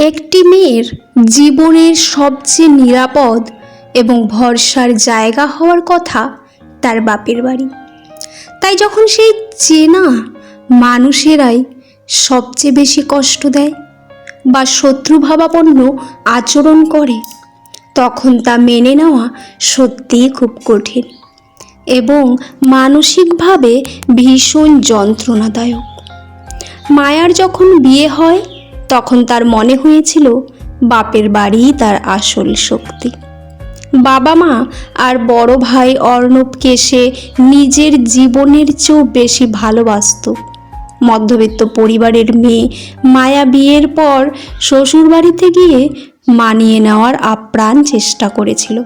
একটি মেয়ের জীবনের সবচেয়ে নিরাপদ এবং ভরসার জায়গা হওয়ার কথা তার বাপের বাড়ি। তাই যখন সেই চেনা মানুষেরাই সবচেয়ে বেশি কষ্ট দেয় বা শত্রুভাবাপন্ন আচরণ করে, তখন তা মেনে নেওয়া সত্যিই খুব কঠিন এবং মানসিকভাবে ভীষণ যন্ত্রণাদায়ক। মায়ার যখন বিয়ে হয় তখন তার মনে হয়েছিল বাপের বাড়িই তার আসল শক্তি। বাবা মা আর বড় ভাই অর্ণবকে সে নিজের জীবনের চেয়েও বেশি ভালোবাসত। মধ্যবিত্ত পরিবারের মেয়ে মায়া বিয়ের পর শ্বশুরবাড়িতে গিয়ে মানিয়ে নেওয়ার আপ্রাণ চেষ্টা করেছিল,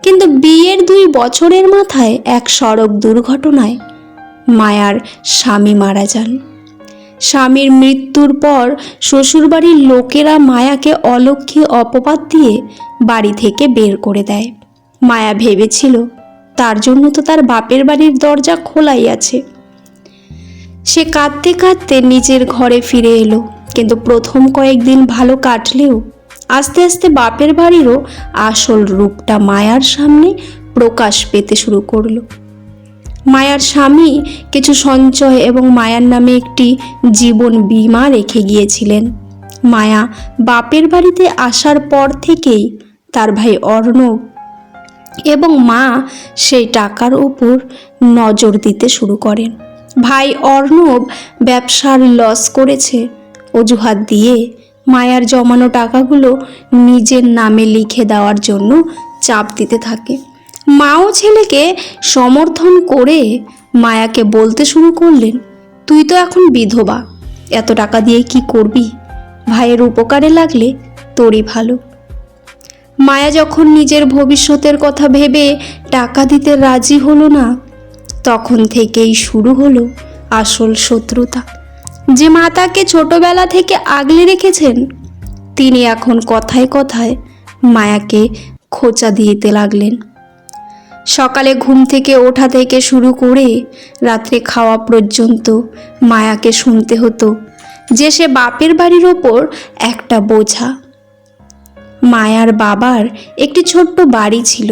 কিন্তু বিয়ের 2 বছরের মাথায় এক সড়ক দুর্ঘটনায় মায়ার স্বামী মারা যান। স্বামীর মৃত্যুর পর শ্বশুরবাড়ির লোকেরা মায়াকে অলক্ষ্মী অপবাদ দিয়ে বাড়ি থেকে বের করে দেয়। মায়া ভেবেছিল তার জন্য তো তার বাপের বাড়ির দরজা খোলাই আছে। সে কাঁদতে কাঁদতে নিজের ঘরে ফিরে এলো, কিন্তু প্রথম কয়েকদিন ভালো কাটলেও আস্তে আস্তে বাপের বাড়িরও আসল রূপটা মায়ার সামনে প্রকাশ পেতে শুরু করলো। মায়ার স্বামী কিছু সঞ্চয় এবং মায়ার নামে একটি জীবন বীমা রেখে গিয়েছিলেন। মায়া বাপের বাড়িতে আসার পর থেকেই তার ভাই অর্ণব এবং মা সেই টাকার উপর নজর দিতে শুরু করেন। ভাই অর্ণব ব্যবসার লস করেছে অজুহাত দিয়ে মায়ার জমানো টাকাগুলো নিজের নামে লিখে দেওয়ার জন্য চাপ দিতে থাকে। মাও ছেলেকে সমর্থন করে মায়াকে বলতে শুরু করলেন, তুই তো এখন বিধবা, এত টাকা দিয়ে কি করবি? ভাইয়ের উপকারে লাগলে তোরই ভালো। মায়া যখন নিজের ভবিষ্যতের কথা ভেবে টাকা দিতে রাজি হলো না, তখন থেকেই শুরু হলো আসল শত্রুতা। যে মা তাকে ছোটবেলা থেকে আগলে রেখেছেন, তিনি এখন কথায় কথায় মায়াকে খোঁচা দিতে লাগলেন। সকালে ঘুম থেকে ওঠা থেকে শুরু করে রাত্রে খাওয়া পর্যন্ত মায়াকে শুনতে হতো যে সে বাপের বাড়ির ওপর একটা বোঝা। মায়ার বাবার একটি ছোট্ট বাড়ি ছিল।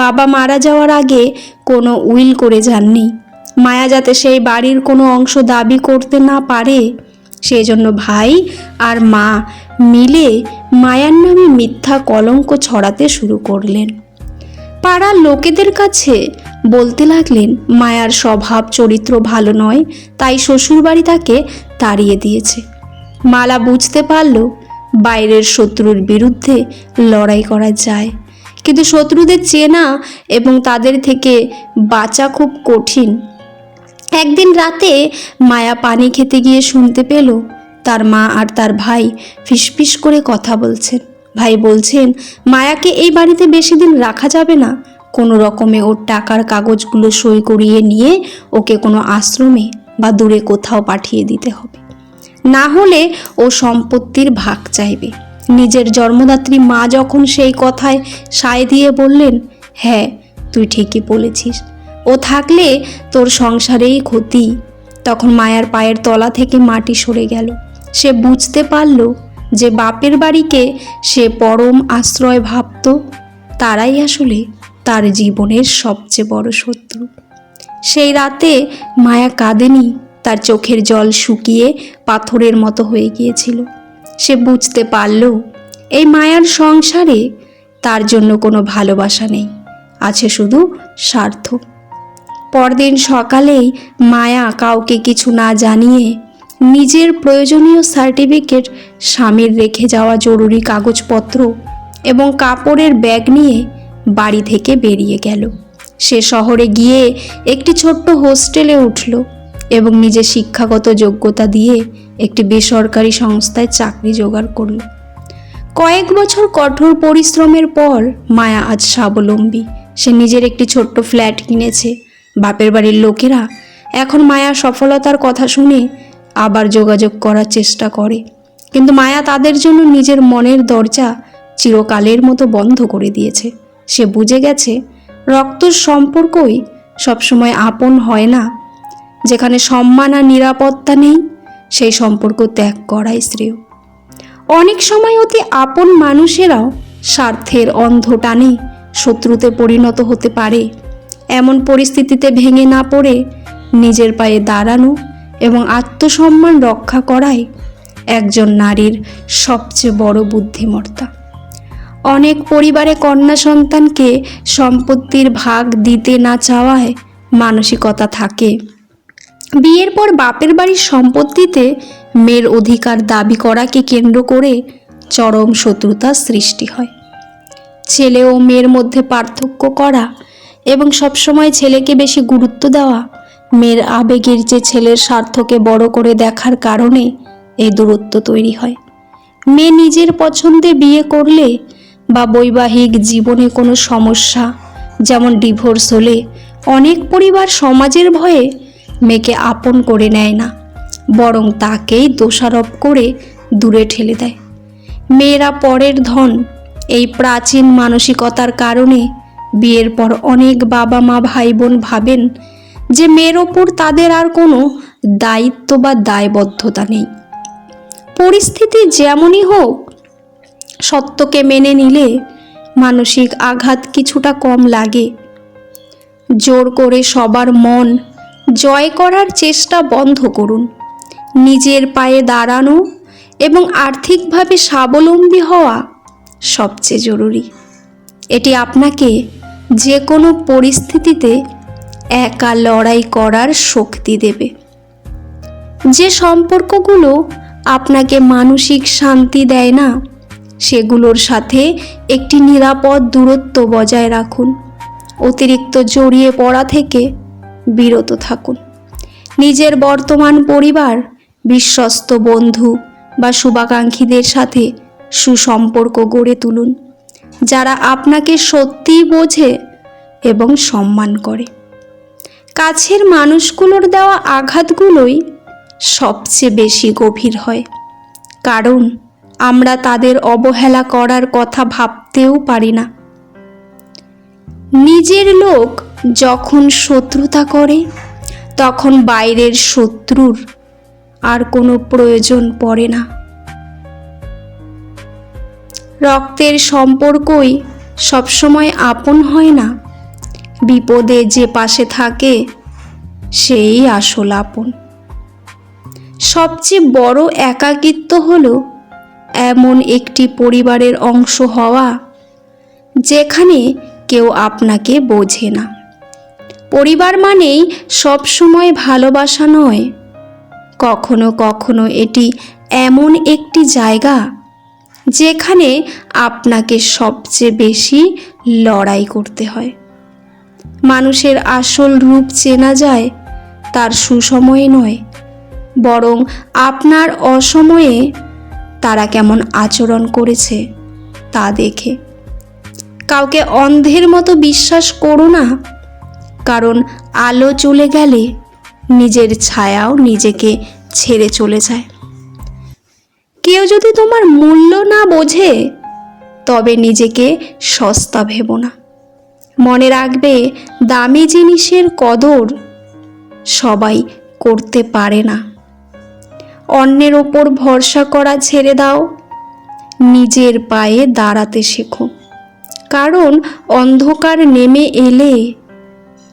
বাবা মারা যাওয়ার আগে কোনো উইল করে যাননি। মায়া যাতে সেই বাড়ির কোনো অংশ দাবি করতে না পারে, সেই জন্য ভাই আর মা মিলে মায়ার নামে মিথ্যা কলঙ্ক ছড়াতে শুরু করলেন। পাড়ার লোকেদের কাছে বলতে লাগলেন মায়ার স্বভাব চরিত্র ভালো নয়, তাই শ্বশুরবাড়ি তাকে তাড়িয়ে দিয়েছে। মালা বুঝতে পারল বাইরের শত্রুর বিরুদ্ধে লড়াই করা যায়, কিন্তু শত্রুদের চেনা এবং তাদের থেকে বাঁচা খুব কঠিন। একদিন রাতে মায়া পানি খেতে গিয়ে শুনতে পেল তার মা আর তার ভাই ফিসফিস করে কথা বলছেন। ভাই বলছেন মায়াকে এই বাড়িতে বেশি দিন রাখা যাবে না, কোনো রকমে ওর টাকার কাগজগুলো সই করিয়ে নিয়ে ওকে কোনো আশ্রমে বা দূরে কোথাও পাঠিয়ে দিতে হবে, না হলে ও সম্পত্তির ভাগ চাইবে। নিজের জন্মদাত্রী মা যখন সেই কথায় সায় দিয়ে বললেন, হ্যাঁ তুই ঠিকই বলেছিস, ও থাকলে তোর সংসারেই ক্ষতি, তখন মায়ার পায়ের তলা থেকে মাটি সরে গেল। সে বুঝতে পারল যে বাপের বাড়িকে সে পরম আশ্রয় ভাবত, তারাই আসলে তার জীবনের সবচেয়ে বড় শত্রু। সেই রাতে মায়া কাঁদেনি, তার চোখের জল শুকিয়ে পাথরের মতো হয়ে গিয়েছিল। সে বুঝতে পারল এই মায়ার সংসারে তার জন্য কোনো ভালোবাসা নেই, আছে শুধু স্বার্থ। পরদিন সকালেই মায়া কাউকে কিছু না জানিয়ে নিজের প্রয়োজনীয় সার্টিফিকেট, স্বামীর রেখে যাওয়া জরুরি কাগজপত্র এবং কাপড়ের ব্যাগ নিয়ে বাড়ি থেকে বেরিয়ে গেল। সে শহরে গিয়ে একটি ছোট্ট হোস্টেলে উঠল এবং নিজের শিক্ষাগত যোগ্যতা দিয়ে একটি বেসরকারি সংস্থায় চাকরি জোগাড় করল। কয়েক বছর কঠোর পরিশ্রমের পর মায়া আজ স্বাবলম্বী। সে নিজের একটি ছোট্ট ফ্ল্যাট কিনেছে। বাপের বাড়ির লোকেরা এখন মায়ার সফলতার কথা শুনে আবার যোগাযোগ করার চেষ্টা করে, কিন্তু মায়া তাদের জন্য নিজের মনের দরজা চিরকালের মতো বন্ধ করে দিয়েছে। সে বুঝে গেছে রক্তের সম্পর্কই সবসময় আপন হয় না। যেখানে সম্মান আর নিরাপত্তা নেই, সেই সম্পর্ক ত্যাগ করাই শ্রেয়। অনেক সময় অতি আপন মানুষেরাও স্বার্থের অন্ধ টানে শত্রুতে পরিণত হতে পারে। এমন পরিস্থিতিতে ভেঙে না পড়ে নিজের পায়ে দাঁড়ানো এবং আত্মসম্মান রক্ষা করাই একজন নারীর সবচেয়ে বড় বুদ্ধিমত্তা। অনেক পরিবারে কন্যা সন্তানকে সম্পত্তির ভাগ দিতে না চাওয়ায় মানসিকতা থাকে। বিয়ের পর বাপের বাড়ির সম্পত্তিতে মেয়ের অধিকার দাবি করাকে কেন্দ্র করে চরম শত্রুতার সৃষ্টি হয়। ছেলে ও মেয়ের মধ্যে পার্থক্য করা এবং সবসময় ছেলেকে বেশি গুরুত্ব দেওয়া, মেয়ের আবেগের চেয়ে ছেলের স্বার্থকে বড় করে দেখার কারণে এই দূরত্ব তৈরি হয়। মেয়ে নিজের পছন্দে বিয়ে করলে বা বৈবাহিক জীবনে কোনো সমস্যা যেমন ডিভোর্স হলে অনেক পরিবার সমাজের ভয়ে মেয়েকে আপন করে নেয় না, বরং তাকেই দোষারোপ করে দূরে ঠেলে দেয়। মেয়েরা পরের ধন, এই প্রাচীন মানসিকতার কারণে বিয়ের পর অনেক বাবা মা ভাই বোন ভাবেন যে মেয়ের ওপর তাদের আর কোনো দায়িত্ব বা দায়বদ্ধতা নেই। পরিস্থিতি যেমনই হোক, সত্যকে মেনে নিলে মানসিক আঘাত কিছুটা কম লাগে। জোর করে সবার মন জয় করার চেষ্টা বন্ধ করুন। নিজের পায়ে দাঁড়ানো এবং আর্থিকভাবে স্বাবলম্বী হওয়া সবচেয়ে জরুরি। এটি আপনাকে যে কোনো পরিস্থিতিতে একা লড়াই করার শক্তি দেবে। যে সম্পর্কগুলো আপনাকে মানসিক শান্তি দেয় না, সেগুলোর সাথে একটি নিরাপদ দূরত্ব বজায় রাখুন। অতিরিক্ত জড়িয়ে পড়া থেকে বিরত থাকুন। নিজের বর্তমান পরিবার, বিশ্বস্ত বন্ধু বা শুভাকাঙ্ক্ষীদের সাথে সুসম্পর্ক গড়ে তুলুন, যারা আপনাকে সত্যিই বোঝে এবং সম্মান করে। কাছের মানুষগুলোর দেওয়া আঘাতগুলোই সবচেয়ে বেশি গভীর হয়, কারণ আমরা তাদের অবহেলা করার কথা ভাবতেও পারি না। নিজের লোক যখন শত্রুতা করে, তখন বাইরের শত্রুর আর কোনো প্রয়োজন পড়ে না। রক্তের সম্পর্কই সবসময় আপন হয় না। বিপদে যে পাশে থাকে সেই আসল আপন। সবচেয়ে বড় একাকিত্ব হলো এমন একটি পরিবারের অংশ হওয়া যেখানে কেউ আপনাকে বোঝে না। পরিবার মানেই সবসময় ভালোবাসা নয়, কখনো কখনো এটি এমন একটি জায়গা যেখানে আপনাকে সবচেয়ে বেশি লড়াই করতে হয়। মানুষের আসল রূপ চেনা যায় তার সুসময়ে নয়, বরং আপনার অসময়ে তারা কেমন আচরণ করেছে তা দেখে। কাউকে অন্ধের মতো বিশ্বাস করো না, কারণ আলো চলে গেলে নিজের ছায়াও নিজেকে ছেড়ে চলে যায়। কেউ যদি তোমার মূল্য না বোঝে, তবে নিজেকে সস্তা ভেবো না। মনে রাখবে, দামি জিনিসের কদর সবাই করতে পারে না। অন্যের ওপর ভরসা করা ছেড়ে দাও, নিজের পায়ে দাঁড়াতে শেখো, কারণ অন্ধকার নেমে এলে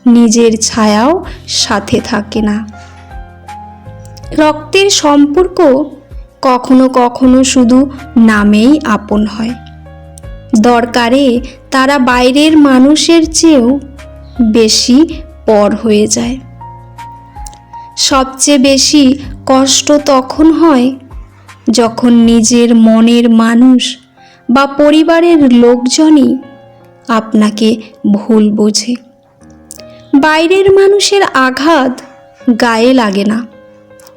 নিজের ছায়াও সাথে থাকে না। রক্তের সম্পর্ক কখনো কখনো শুধু নামেই আপন হয়, দরকারে তারা বাইরের মানুষের চেয়েও বেশি পর হয়ে যায়। সবচেয়ে বেশি কষ্ট তখন হয় যখন নিজের মনের মানুষ বা পরিবারের লোকজনই আপনাকে ভুল বোঝে। বাইরের মানুষের আঘাত গায়ে লাগে না,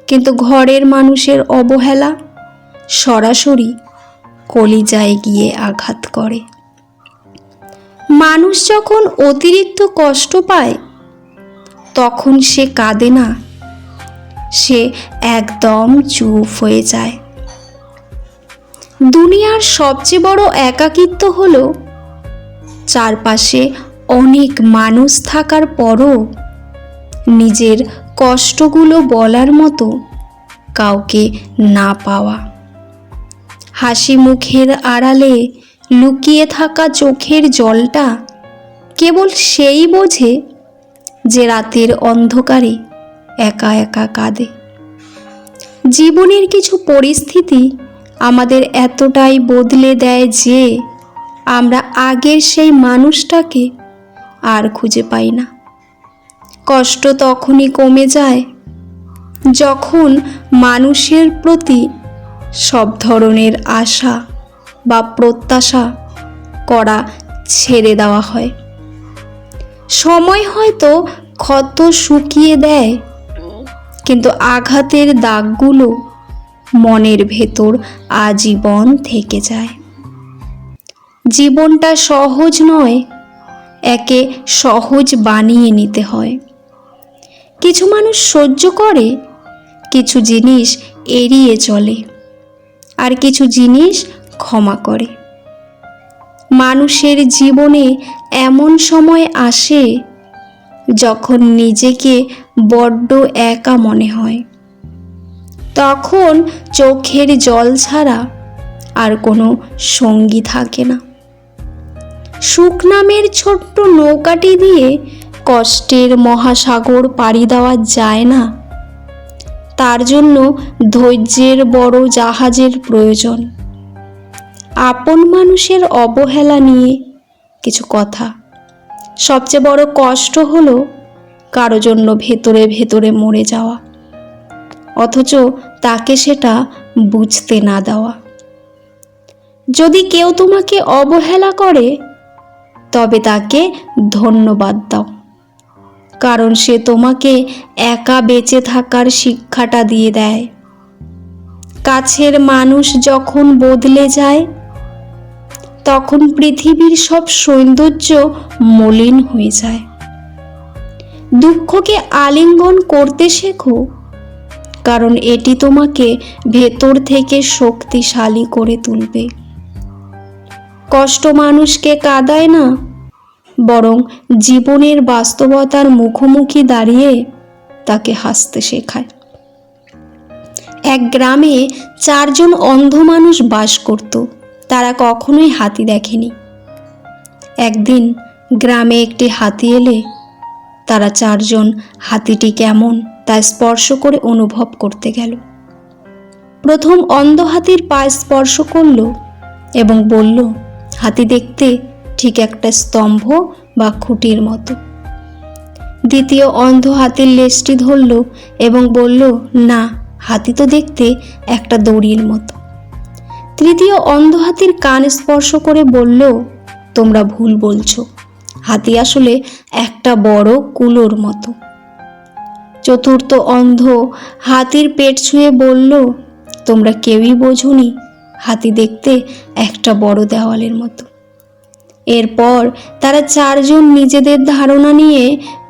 কিন্তু ঘরের মানুষের অবহেলা সরাসরি কলিজায় গিয়ে আঘাত করে। মানুষ যখন অতিরিক্ত কষ্ট পায়, তখন সে কাঁদে না, সে একদম চুপ হয়ে যায়। দুনিয়ার সবচেয়ে বড় একাকিত্ব হলো চারপাশে অনেক মানুষ থাকার পরও নিজের কষ্টগুলো বলার মতো কাউকে না পাওয়া। হাসি মুখের আড়ালে লুকিয়ে থাকা চোখের জলটা কেবল সেই বোঝে যে রাতের অন্ধকারে একা একা কাঁদে। জীবনের কিছু পরিস্থিতি আমাদের এতটাই বদলে দেয় যে আমরা আগের সেই মানুষটাকে আর খুঁজে পাই না। কষ্ট তখনই কমে যায় যখন মানুষের প্রতি সব ধরনের আশা বা প্রত্যাশা করা ছেড়ে দেওয়া হয়। সময় হয়তো ক্ষত শুকিয়ে দেয়, কিন্তু আঘাতের দাগগুলো মনের ভেতর আজীবন থেকে যায়। জীবনটা সহজ নয়, একে সহজ বানিয়ে নিতে হয়। কিছু মানুষ সহ্য করে, কিছু জিনিস এড়িয়ে চলে, আর কিছু জিনিস ক্ষমা করে। মানুষের জীবনে এমন সময় আসে যখন নিজেকে বড্ড একা মনে হয়। তখন চোখের জল ছাড়া আর কোনো সঙ্গী থাকে না। সুখ নামের ছোট্ট নৌকাটি দিয়ে কষ্টের মহাসাগর পাড়ি দেওয়া যায় না। তার জন্য ধৈর্যের বড় জাহাজের প্রয়োজন। আপন মানুষের অবহেলা নিয়ে কিছু কথা। সবচেয়ে বড় কষ্ট হলো কারো জন্য ভেতরে ভেতরে মরে যাওয়া, অথচ তাকে সেটা বুঝতে না দেওয়া। যদি কেউ তোমাকে অবহেলা করে, তবে তাকে ধন্যবাদ দাও, কারণ সে তোমাকে একা বেঁচে থাকার শিক্ষাটা দিয়ে দেয়। কাছের মানুষ যখন বদলে যায়, তখন পৃথিবীর সব সৌন্দর্য মলিন হয়ে যায়। দুঃখকে আলিঙ্গন করতে শেখো, কারণ এটি তোমাকে ভেতর থেকে শক্তিশালী করে তুলবে। কষ্ট মানুষকে কাঁদায় না, বরং জীবনের বাস্তবতার মুখোমুখি দাঁড়িয়ে তাকে হাসতে শেখায়। এক গ্রামে 4 জন অন্ধ মানুষ বাস করত। তারা কখনোই হাতি দেখেনি। একদিন গ্রামে একটি হাতি এলে তারা 4 জন হাতিটি কেমন তা স্পর্শ করে অনুভব করতে গেল। প্রথম অন্ধ হাতির পা স্পর্শ করল এবং বলল, হাতি দেখতে ঠিক একটা স্তম্ভ বা খুঁটির মতো। দ্বিতীয় অন্ধ হাতির লেজটি ধরল এবং বলল, না, হাতি তো দেখতে একটা দড়ির মতো। তৃতীয় অন্ধ হাতির কান স্পর্শ করে বলল, তোমরা ভুল বলছো, হাতি আসলে একটা বড় কুলোর মতো। চতুর্থ অন্ধ হাতির পেট ছুঁয়ে বলল, তোমরা কেউই বোঝোনি, হাতি দেখতে একটা বড় দেওয়ালের মতো। এরপর তারা 4 জন নিজেদের ধারণা নিয়ে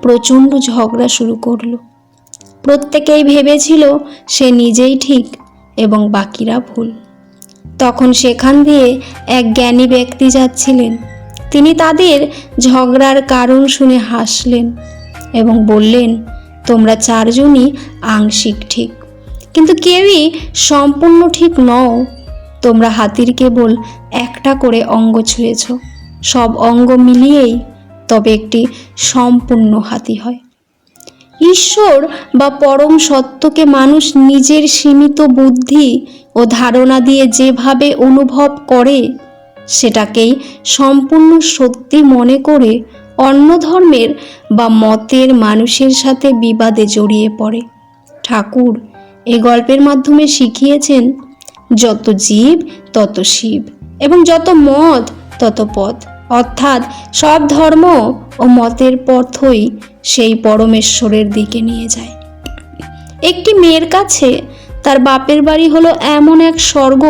প্রচণ্ড ঝগড়া শুরু করলো। প্রত্যেকেই ভেবেছিল সে নিজেই ঠিক এবং বাকিরা ভুল। তখন সেখান দিয়ে এক জ্ঞানী ব্যক্তি যাচ্ছিলেন। তিনি তাদের ঝগড়ার কারণ শুনে হাসলেন এবং বললেন, তোমরা 4 জনই আংশিক ঠিক, কিন্তু কেউই সম্পূর্ণ ঠিক নও। তোমরা হাতির কেবল একটা করে অঙ্গ ছুঁয়েছ, সব অঙ্গ মিলিয়েই তবে একটি সম্পূর্ণ হাতি হয়। ঈশ্বর বা পরম সত্যকে মানুষ নিজের সীমিত বুদ্ধি ও ধারণা দিয়ে যেভাবে অনুভব করে, সেটাকেই সম্পূর্ণ সত্যি মনে করে অন্য ধর্মের বা মতের মানুষের সাথে বিবাদে জড়িয়ে পড়ে। ঠাকুর এই গল্পের মাধ্যমে শিখিয়েছেন, যত জীব তত শিব এবং যত মত তত পথ, অর্থাৎ সব ধর্ম ও মতের পথই সেই পরমেশ্বরের দিকে নিয়ে যায়। একটি মেয়ের কাছে তার বাপের বাড়ি হলো এমন এক স্বর্গ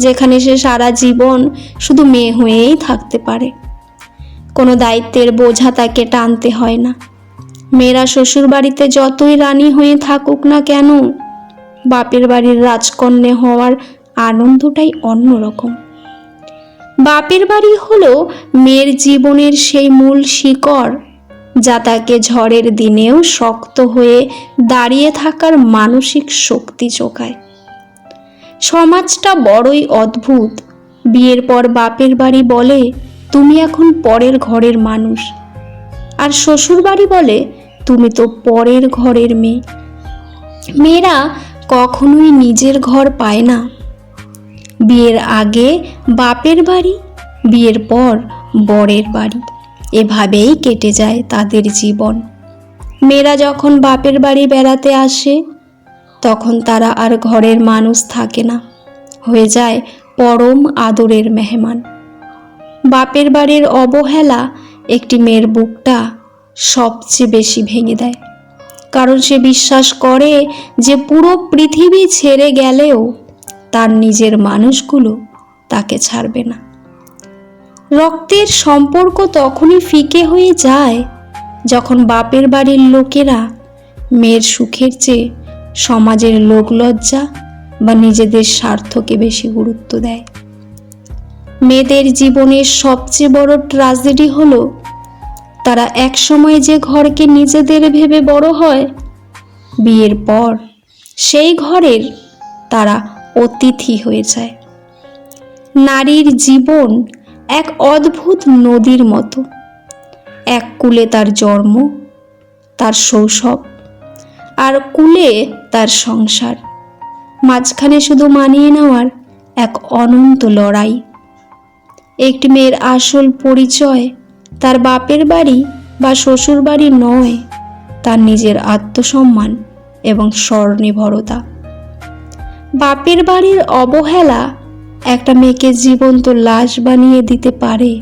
যেখানে সে সারা জীবন শুধু মেয়ে হয়েই থাকতে পারে। কোনো দায়িত্বের বোঝা তাকে টানতে হয় না। মেয়েরা শ্বশুর বাড়িতে যতই রানী হয়ে থাকুক না কেন, বাপের বাড়ির রাজকন্যা হওয়ার আনন্দটাই অন্যরকম। বাপের বাড়ি হলো মেয়ের জীবনের সেই মূল শিকড়, যা তাকে ঝড়ের দিনেও শক্ত হয়ে দাঁড়িয়ে থাকার মানসিক শক্তি যোগায়। সমাজটা বড়ই অদ্ভুত। বিয়ের পর বাপের বাড়ি বলে তুমি এখন পরের ঘরের মানুষ, আর শ্বশুর বাড়ি বলে তুমি তো পরের ঘরের মেয়ে। মেয়েরা কখনোই নিজের ঘর পায় না। বিয়ের আগে বাপের বাড়ি, বিয়ের পর বরের বাড়ি, এভাবেই কেটে যায় তাদের জীবন। মেয়েরা যখন বাপের বাড়ি বেড়াতে আসে তখন তারা আর ঘরের মানুষ থাকে না, হয়ে যায় পরম আদরের মেহমান। বাপের বাড়ির অবহেলা একটি মেয়ের বুকটা সবচেয়ে বেশি ভেঙে দেয়, কারণ সে বিশ্বাস করে যে পুরো পৃথিবী ছেড়ে গেলেও তার নিজের মানুষগুলো তাকে ছাড়বে না। রক্তের সম্পর্ক তখনই ফিকে হয়ে যায় যখন বাপের বাড়ির লোকেরা মেয়ের সুখের চেয়ে সমাজের লোকলজ্জা বা নিজেদের স্বার্থকে বেশি গুরুত্ব দেয়। মেয়েদের জীবনের সবচেয়ে বড় ট্র্যাজেডি হলো তারা একসময় যে ঘরকে নিজেদের ভেবে বড় হয়, বিয়ের পর সেই ঘরের তারা অতিথি হয়ে যায়। নারীর জীবন এক অদ্ভুত নদীর মতো। এক কূলে তার জন্ম, তার শৈশব, আর কূলে তার সংসার, মাঝখানে শুধু মানিয়ে নেওয়ার এক অনন্ত লড়াই। একটি মেয়ের আসল পরিচয় তার বাপের বাড়ি বা শ্বশুর বাড়ি নয়, তার নিজের আত্মসম্মান এবং স্বনির্ভরতা। বাপের বাড়ির অবহেলা একটা মেয়েকে জীবন্ত লাশ বানিয়ে দিতে পারে,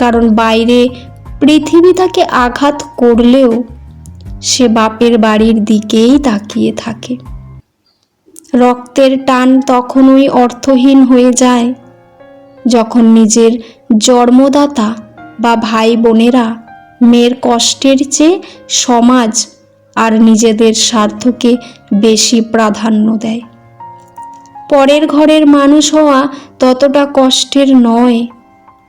কারণ বাইরে পৃথিবী তাকে আঘাত করলেও সে বাপের বাড়ির দিকেই তাকিয়ে থাকে। রক্তের টান তখনই অর্থহীন হয়ে যায় যখন নিজের জন্মদাতা বা ভাই বোনেরা মেয়ের কষ্টের চেয়ে সমাজ আর নিজেদের স্বার্থকে বেশি প্রাধান্য দেয়। পরের ঘরের মানুষ হওয়া ততটা কষ্টের নয়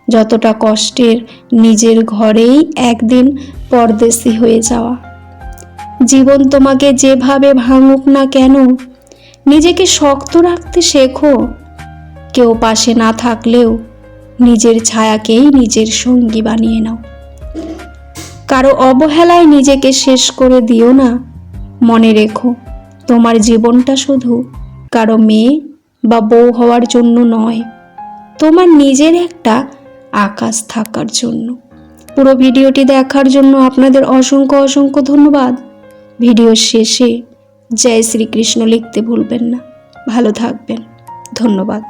যতটা কষ্টের নিজের ঘরেই একদিন পরদেশী হয়ে যাওয়া। জীবন তোমাকে যেভাবে ভাঙুক না কেন, নিজেকে শক্ত রাখতে শেখো। কেউ পাশে না থাকলেও নিজের ছায়াকেই নিজের সঙ্গী বানিয়ে নাও। কারো অবহেলায় নিজেকে শেষ করে দিও না। মনে রেখো, তোমার জীবনটা শুধু কারো মেয়ে বা বউ হওয়ার জন্য নয়, তোমার নিজের একটা আকাশ থাকার জন্য। পুরো ভিডিওটি দেখার জন্য আপনাদের অসংখ্য অসংখ্য ধন্যবাদ। ভিডিওর শেষে জয় শ্রীকৃষ্ণ লিখতে ভুলবেন না। ভালো থাকবেন। ধন্যবাদ।